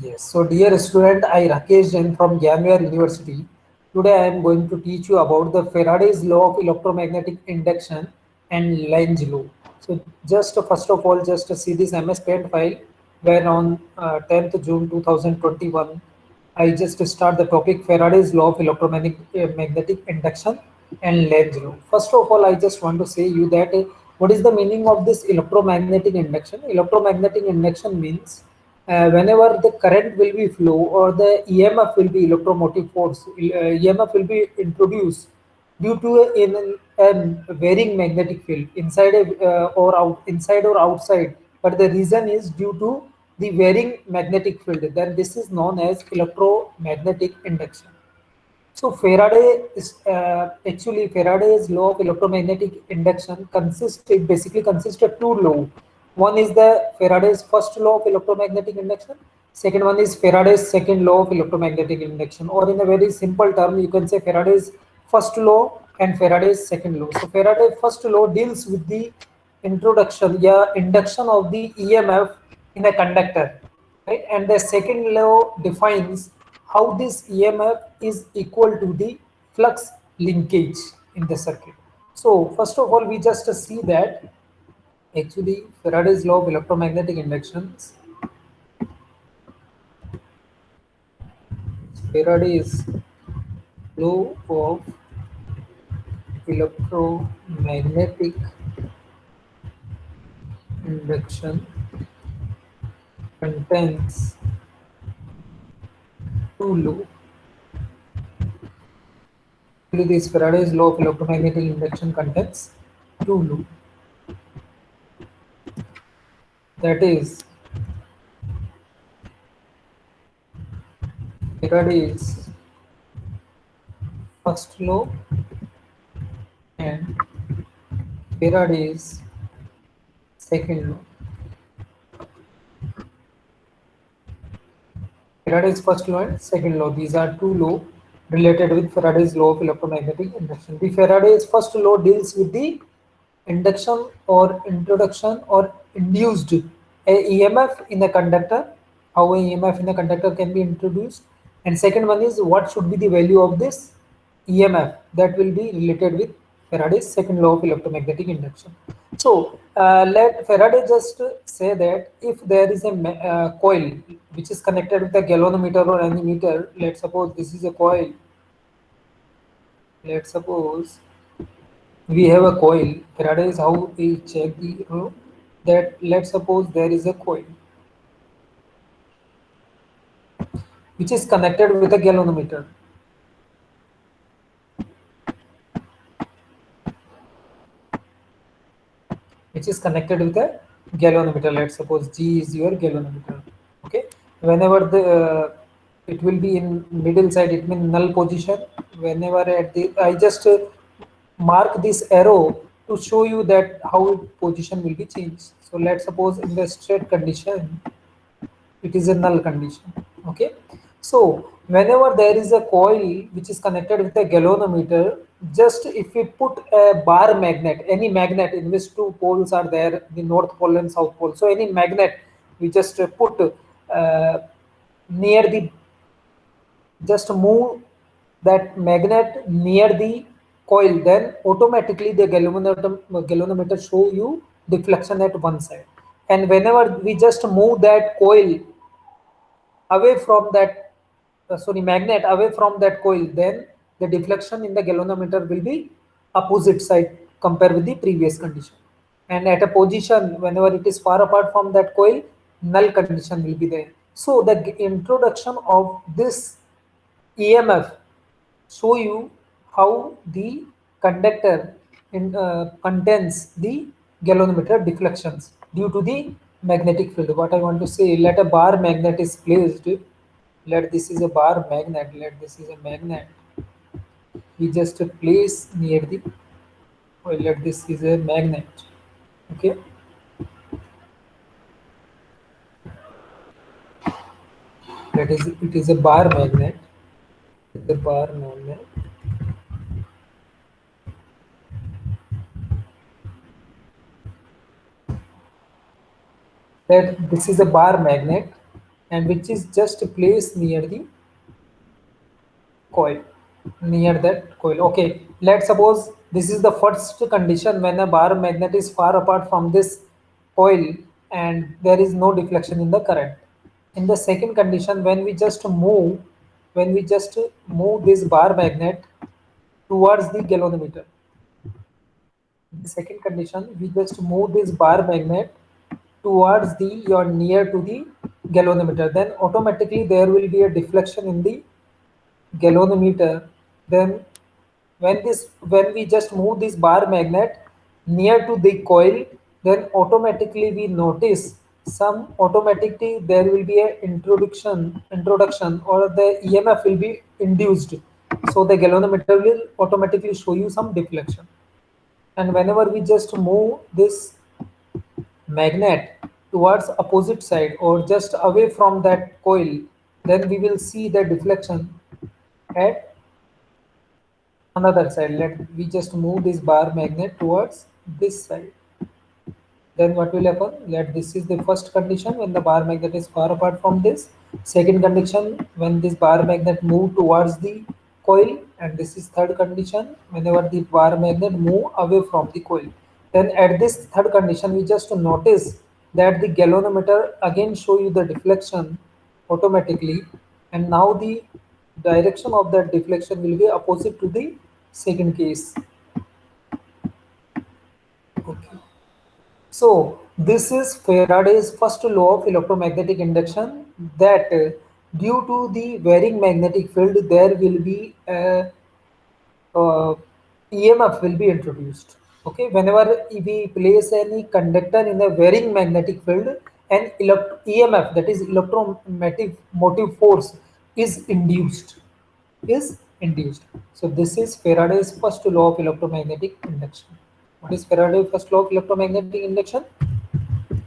Yes. So, dear student, I Rakesh Jain from Gyamiyar University. Today, I am going to teach you about the Faraday's law of electromagnetic induction and Lenz law. So, just first of all, just to see this MS Paint file, where on 10th June 2021, I just start the topic Faraday's law of electromagnetic induction and Lenz law. First of all, I just want to say you that what is the meaning of this electromagnetic induction? Electromagnetic induction means whenever the current will be flow or the EMF will be electromotive force, EMF will be introduced due to a varying magnetic field inside or out, inside or outside. But the reason is due to the varying magnetic field. Then this is known as electromagnetic induction. So Faraday is actually Faraday's law of electromagnetic induction consists it basically consists of two laws. One is the Faraday's first law of electromagnetic induction. Second one is Faraday's second law of electromagnetic induction. Or in a very simple term, you can say Faraday's first law and Faraday's second law. So Faraday's first law deals with the introduction, yeah, induction of the EMF in a conductor, right? And the second law defines how this EMF is equal to the flux linkage in the circuit. So first of all, we just see that actually Faraday's law of electromagnetic inductions, Faraday's law of electromagnetic induction contains two laws. This Faraday's law of electromagnetic induction contains two laws. That is Faraday's first law and Faraday's second law. Faraday's first law and second law. These are two laws related with Faraday's law of electromagnetic induction. The Faraday's first law deals with the induction or introduction or induced a EMF in a conductor, how a EMF in a conductor can be introduced. And second one is what should be the value of this EMF that will be related with Faraday's second law of electromagnetic induction. So let Faraday just say that if there is a coil which is connected with a galvanometer or any meter, let's suppose this is a coil. Let's suppose we have a coil. Faraday is how we check the that. Let's suppose there is a coil which is connected with a galvanometer. Which is connected with a galvanometer. Let's suppose G is your galvanometer. Okay, whenever the it will be in middle side, it means null position. Whenever at the I just mark this arrow to show you that how position will be changed. So let's suppose in the straight condition it is a null condition. Okay, so whenever there is a coil which is connected with a galvanometer, just if we put a bar magnet, any magnet in which two poles are there, the north pole and south pole, so any magnet we just put near the, just move that magnet near the coil, then automatically the galvanometer show you deflection at one side. And whenever we just move that coil away from that sorry magnet away from that coil, then the deflection in the galvanometer will be opposite side compared with the previous condition. And at a position whenever it is far apart from that coil, null condition will be there. So the introduction of this EMF show you how the conductor contains the galvanometer deflections due to the magnetic field. What I want to say, let a bar magnet is placed. Let this is a bar magnet. Let this is a magnet. We just place near the. Well, let this is a magnet. Okay. That is, it is a bar magnet. The bar magnet. That this is a bar magnet, and which is just placed near the coil, near that coil. Okay, let's suppose this is the first condition when a bar magnet is far apart from this coil and there is no deflection in the current. In the second condition, when we just move this bar magnet towards the galvanometer, the second condition, we just move this bar magnet towards the or near to the galvanometer, then automatically there will be a deflection in the galvanometer. Then when we just move this bar magnet near to the coil, then automatically we notice some automatically there will be a introduction or the EMF will be induced, so the galvanometer will automatically show you some deflection. And whenever we just move this magnet towards opposite side or just away from that coil, then we will see the deflection at another side. Let we just move this bar magnet towards this side, then what will happen? Let this is the first condition when the bar magnet is far apart from this. Second condition when this bar magnet move towards the coil, and this is third condition whenever the bar magnet move away from the coil. Then at this third condition, we just notice that the galvanometer again show you the deflection automatically, and now the direction of that deflection will be opposite to the second case. Okay. So this is Faraday's first law of electromagnetic induction, that due to the varying magnetic field, there will be a EMF will be introduced. Okay, whenever we place any conductor in a varying magnetic field, an EMF, that is electromagnetic motive force, is induced. Is induced. So this is Faraday's first law of electromagnetic induction. What is Faraday's first law of electromagnetic induction?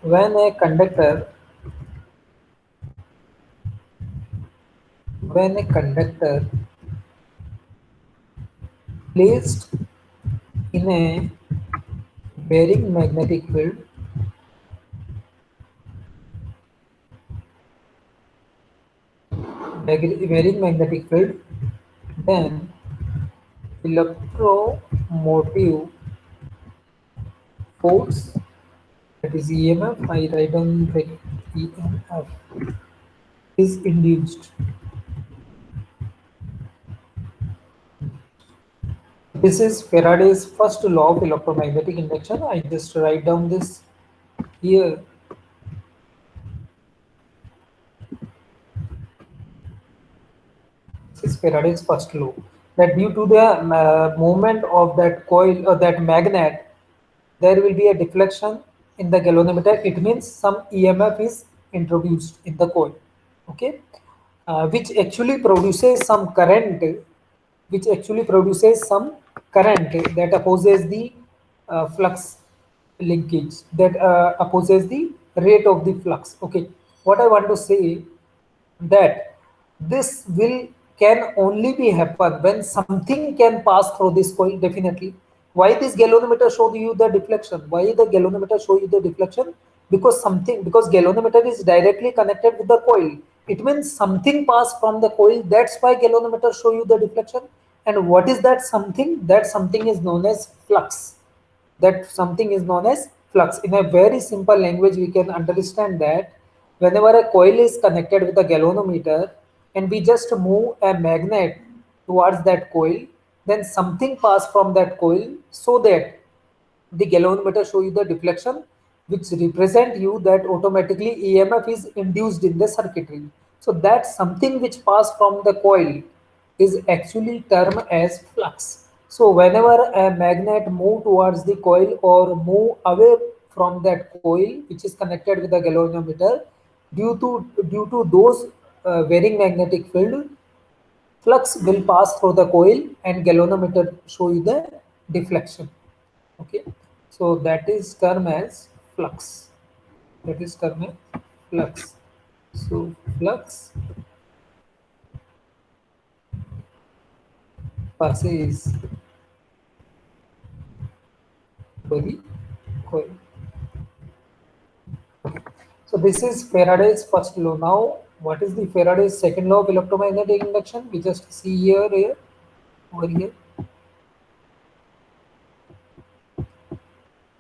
When a conductor placed in a varying magnetic field, then electromotive force, that is EMF, I write down the EMF, is induced. This is Faraday's first law of electromagnetic induction. I just write down this here. This is Faraday's first law, that due to the movement of that coil or that magnet, there will be a deflection in the galvanometer. It means some EMF is introduced in the coil. Okay, which actually produces some current, that opposes the flux linkage, that opposes the rate of the flux. Okay, what I want to say, that this will can only be happen when something can pass through this coil. Definitely, why this galvanometer show you the deflection? Why the galvanometer show you the deflection? Because galvanometer is directly connected with the coil. It means something passed from the coil. That's why galvanometer show you the deflection. And what is that something? That something is known as flux. That something is known as flux. In a very simple language, we can understand that whenever a coil is connected with a galvanometer and we just move a magnet towards that coil, then something pass from that coil, so that the galvanometer show you the deflection, which represent you that automatically EMF is induced in the circuitry. So that something which pass from the coil is actually termed as flux. So whenever a magnet move towards the coil or move away from that coil which is connected with the galvanometer, due to those varying magnetic field, flux will pass through the coil and galvanometer show you the deflection. Okay, so that is termed as flux. That is termed as flux. So flux passes through the coil. So this is Faraday's first law. Now What is the Faraday's second law of electromagnetic induction? We just see here, over here.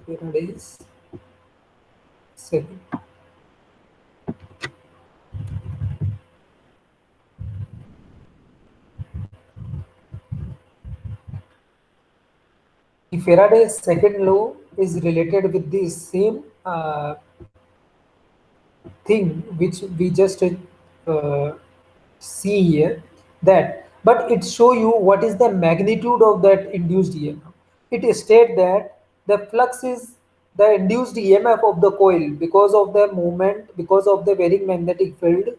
Faraday's second. The Faraday's second law is related with the same thing which we just see here, that but it show you what is the magnitude of that induced EMF. It state that the flux is the induced EMF of the coil because of the movement, because of the varying magnetic field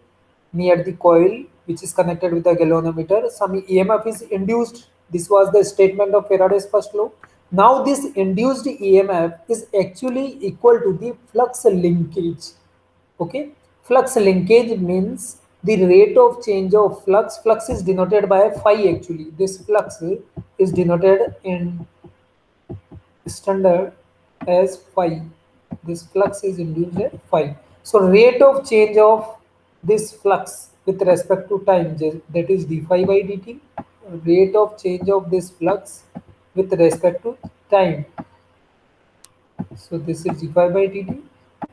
near the coil which is connected with the galvanometer. Some EMF is induced. This was the statement of Faraday's first law. Now this induced EMF is actually equal to the flux linkage. Okay, flux linkage means the rate of change of flux. Flux is denoted by phi actually. This flux is denoted in standard as phi. This flux is induced at phi. So rate of change of this flux with respect to time, that is d phi by dt. Rate of change of this flux with respect to time. So this is d phi by dt.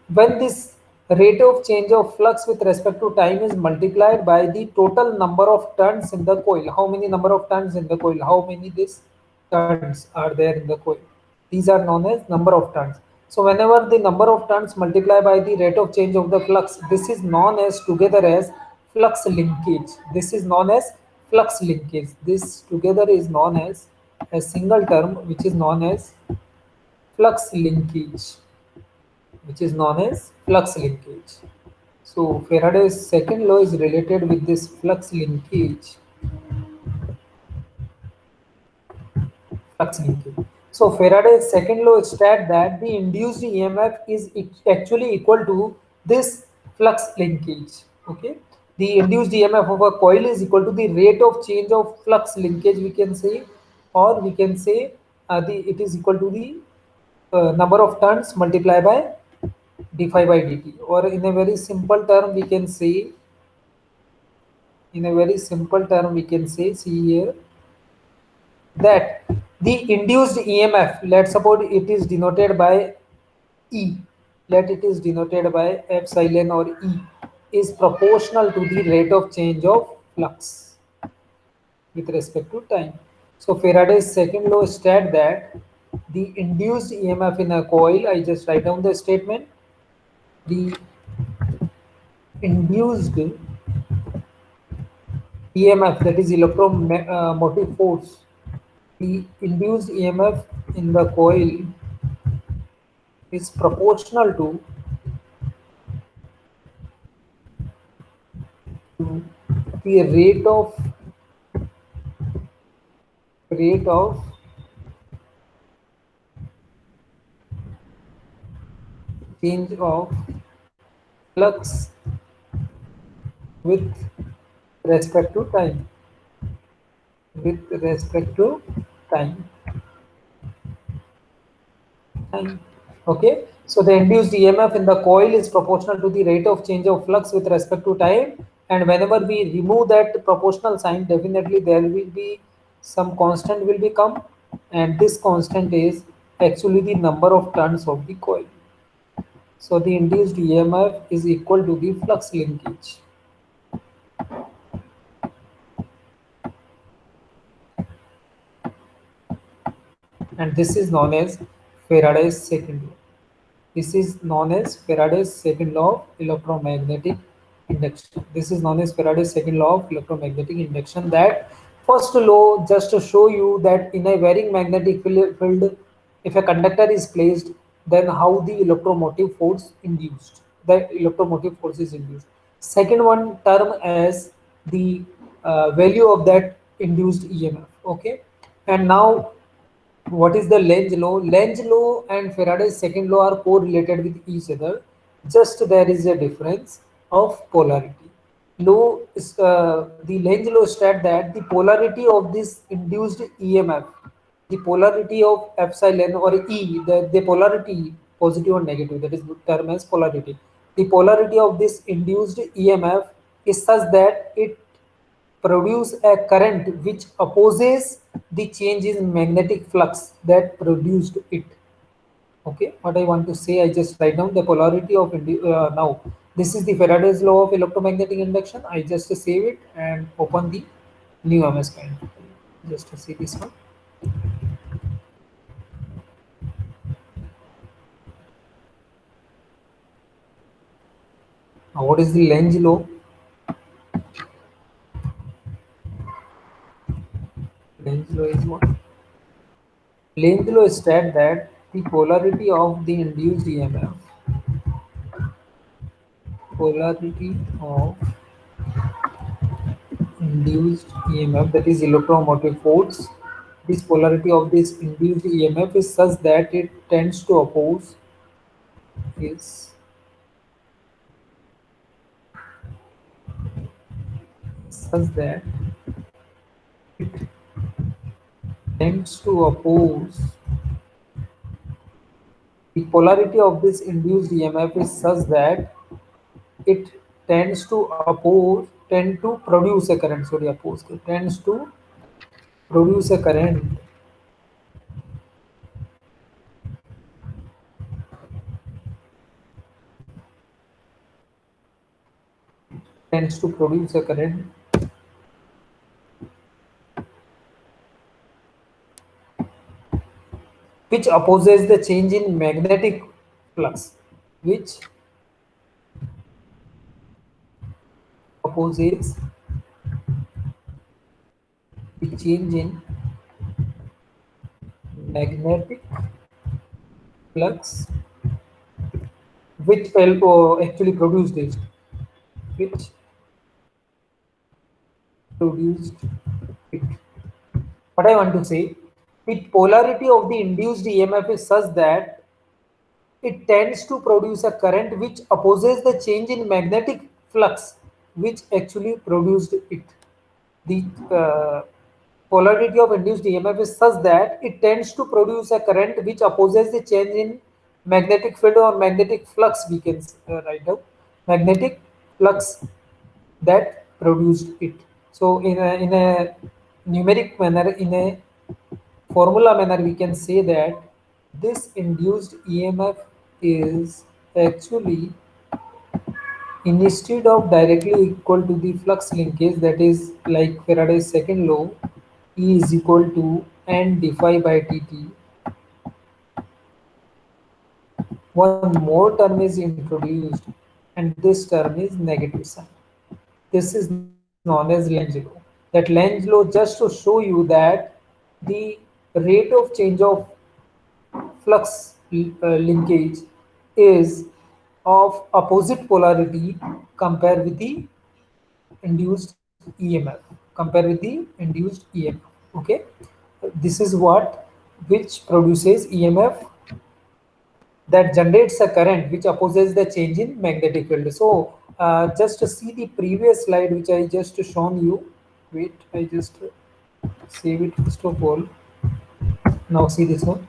When this rate of change of flux with respect to time is multiplied by the total number of turns in the coil. How many number of turns in the coil? How many these turns are there in the coil? These are known as number of turns. So whenever the number of turns multiply by the rate of change of the flux, this is known as together as flux linkage. This is known as flux linkage. This together is known as a single term which is known as flux linkage, which is known as flux linkage. So Faraday's second law is related with this flux linkage. Flux linkage. So Faraday's second law states that the induced EMF is actually equal to this flux linkage. Okay, the induced EMF of a coil is equal to the rate of change of flux linkage. We can say, or we can say it is equal to the number of turns multiplied by d phi by dt, or in a very simple term we can say, see here, that the induced EMF, let's suppose it is denoted by E, let it is denoted by epsilon or E, is proportional to the rate of change of flux with respect to time. So Faraday's second law states that the induced EMF in a coil, I just write down the statement, the induced EMF, that is electromotive force, the induced EMF in the coil is proportional to the rate of change of flux with respect to time. With respect to time. Okay, so the induced EMF in the coil is proportional to the rate of change of flux with respect to time, and whenever we remove that proportional sign, definitely there will be some constant will become, and this constant is actually the number of turns of the coil. So the induced EMF is equal to the flux linkage. And this is known as Faraday's second law. This is known as Faraday's second law of electromagnetic induction. This is known as Faraday's second law of electromagnetic induction. That first law just to show you that in a varying magnetic field, if a conductor is placed, then how the electromotive force induced. The electromotive force is induced. Second one term as the value of that induced EMF. Okay, and now what is the Lenz law? Lenz law and Faraday's second law are correlated with each other. Just there is a difference of polarity. The Lenz law states that the polarity of this induced EMF, the polarity of epsilon or E, the polarity positive and negative, that is termed as polarity. The polarity of this induced EMF is such that it produce a current which opposes the change in magnetic flux that produced it. Okay, what I want to say, I just write down the polarity of now. This is the Faraday's law of electromagnetic induction. I just save it and open the new MS Paint. Just to see this one. Now, what is the Lenz law? Lenz law is what? Lenz law states that the polarity of the induced EMF, polarity of induced EMF, that is electromotive force, this polarity of this induced EMF is such that it tends to oppose is such that it tends to oppose the polarity of this induced EMF is such that it tend to produce a current, sorry, oppose, tends to produce a current tends to produce a current which opposes the change in magnetic flux, which opposes the change in magnetic flux, which actually produced it, which produced it. What I want to say, the polarity of the induced EMF is such that it tends to produce a current which opposes the change in magnetic flux, which actually produced it. The polarity of induced EMF is such that it tends to produce a current which opposes the change in magnetic field or magnetic flux, we can write down magnetic flux that produced it. So in a numeric manner, in a formula manner, we can say that this induced EMF is actually, instead of directly equal to the flux linkage, that is like Faraday's second law, E is equal to N d phi by dt. One more term is introduced, and this term is negative sign. This is known as Lenz law. That Lenz law, just to show you that the rate of change of flux linkage is of opposite polarity compared with the induced EMF, compared with the induced EMF. Okay, this is what which produces EMF that generates a current which opposes the change in magnetic field. So just to see the previous slide which I just shown you. Wait, I just save it first of all. Now see this one.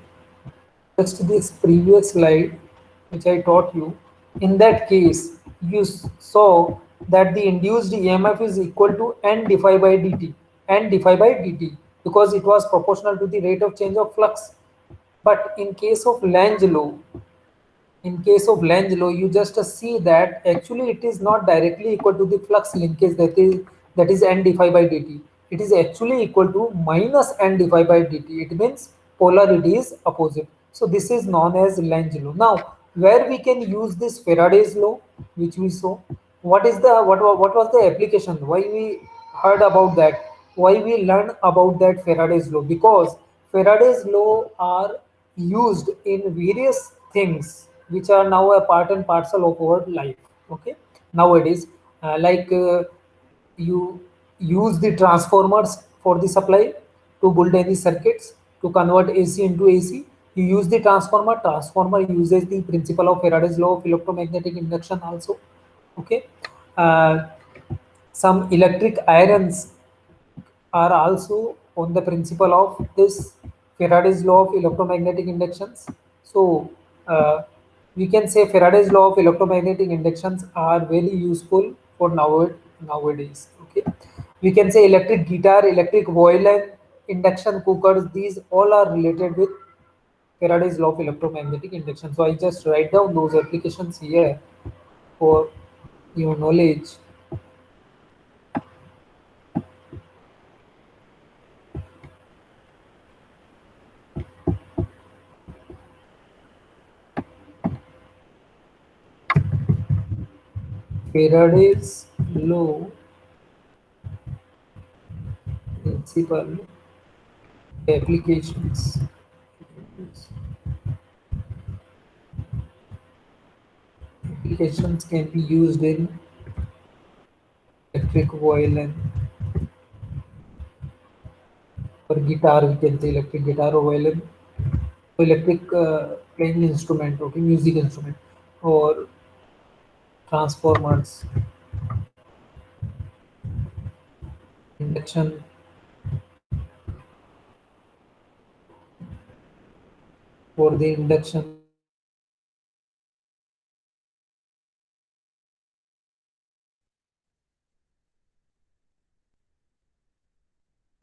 Just this previous slide which I taught you. In that case, you saw that the induced EMF is equal to N d phi by dt, N d phi by dt, because it was proportional to the rate of change of flux. But in case of Lenz law, you just see that actually it is not directly equal to the flux linkage, that is N d phi by dt. It is actually equal to minus N d phi by dt. It means polarity is opposite. So this is known as Lenz law. Now, where we can use this Faraday's law, which we saw, what was the application? Why we heard about that? Why we learn about that Faraday's law? Because Faraday's law are used in various things which are now a part and parcel of our life. Okay, nowadays, you use the transformers for the supply to build any circuits to convert AC into AC. You use the transformer. Transformer uses the principle of Faraday's law of electromagnetic induction also. Okay, uh, some electric irons are also on the principle of this Faraday's law of electromagnetic inductions. So we can say Faraday's law of electromagnetic inductions are very useful for nowadays. Okay, we can say electric guitar, electric violin, induction cookers. These all are related with Faraday's law of electromagnetic induction. So I just write down those applications here for your knowledge. Faraday's law principle applications. Applications can be used in electric violin or guitar. We can say electric guitar or violin, electric playing instrument, okay, music instrument, or transformers, induction, for the induction